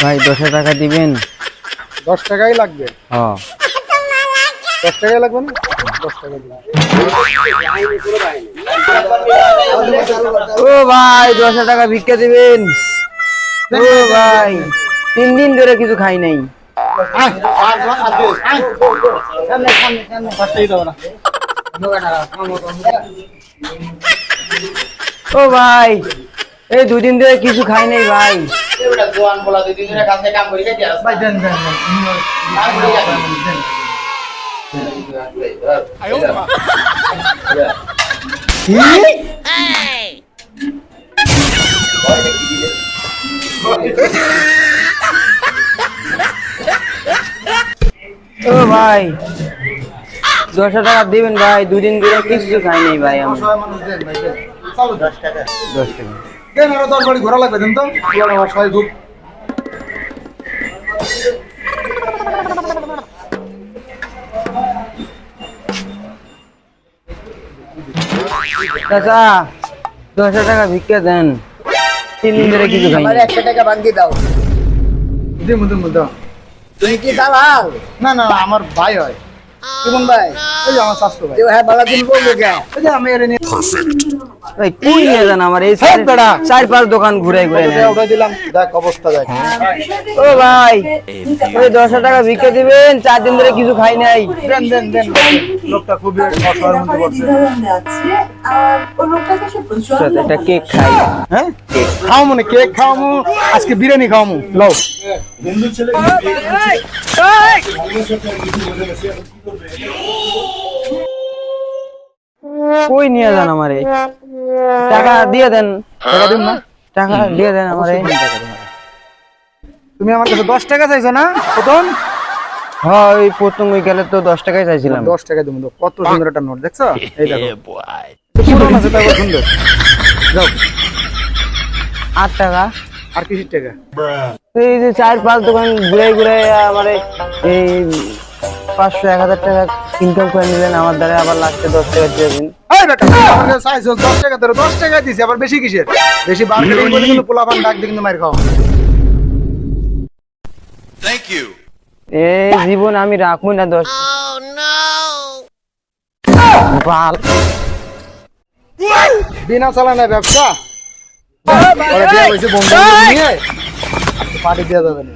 ভাই 10 টাকা দিবেন? 10 টাকাই লাগবে। হ্যাঁ 10 টাকাই লাগবে না? 10 টাকা দিন। ও ভাই 10 টাকা ভিক্ষা দিবেন? ও ভাই 3 দিন ধরে কিছু খাই নাই। ও ভাই এই 2 দিন ধরে কিছু খাই নাই ভাই। জোয়ান বলা 2 দিন ধরে কাছে কাম করি খাইতে আস ভাই দেন ও ভাই 10 টাকা দিবেন ভাই? 2 দিন ধরে কিছু খাই নাই ভাই আমি। 10 টাকা 10 টাকা দেন আরো 10 বাড়ি ঘোরা লাগবে দেন তো। পুরো আমার সবাই দুধ। চাচা 10 টাকা ভিক্ষা দেন, 3 দিন ধরে কিছু খাই আমার নাই। 100 টাকা বাকি দাও দিমু দাও। তুমি কি দালাল? না না না, আমার ভাই হয়। কোন ভাই? এই যে আমার শাস্ত্র ভাই। তুই হ্যাঁ বালা দিন বলবো কে? এই যে আমি এর নিয়ে ভাই কই নিয়ে যান আমার? এই হ্যাঁ, বেটা। 4-5 দোকান ঘুরে ঘুরে নেন। উঠাই দিলাম, দেখ অবস্থা দেখ। ও ভাই ওই 10 টাকা ভিক্ষা দিবেন? 4 দিন ধরে কিছু খাই নাই। দেন দেন দেন। লোকটা খুবই অসহায়ের মধ্যে পড়ছে। চাচা একটা কেক খাই। হ্যাঁ খাও মনে কেক খাওয়ামু, আজকে বিরিয়ানি খাওয়ামু। লও কই নিয়ে যান আমারে? টাকা দিয়ে দেন। টাকা দিন না। টাকা দিয়ে দেন আমারে। তুমি আমার কাছে 10 টাকা চাইছো না প্রথম? হ্যাঁ ওই প্রথম ওই গেলে তো 10 টাকাই চাইছিলাম। 10 টাকা দিমু। কত সুন্দর একটা নোট দেখছো? এই দেখো পুরো আছে তাই সুন্দর। যাও 8 টাকা। আর কিসের টাকা? এই যে 4-5 দোকান ঘুরে ঘুরে আমারে এই 500-1000 টাকা ইনকাম করে নিলেন, আমার দ্বারা আবার লাস্টে 10 টাকা দিয়ে দিন। এই বেটা আমার কাছে চাইছো 10 টাকা, ধরো 10 টাকা দিছি, আবার বেশি কিসের? বেশি মার্কেটিং করে কিন্তু পোলাপান ডাক দিয়ে কিন্তু মার খাও। এই জীবন আমি রাখবো না 10। বাল বিনা চালানে ব্যবসা ওরা দিয়া হইছে বন্ধু নিয়ে পার্টি দেয়া যাবে না।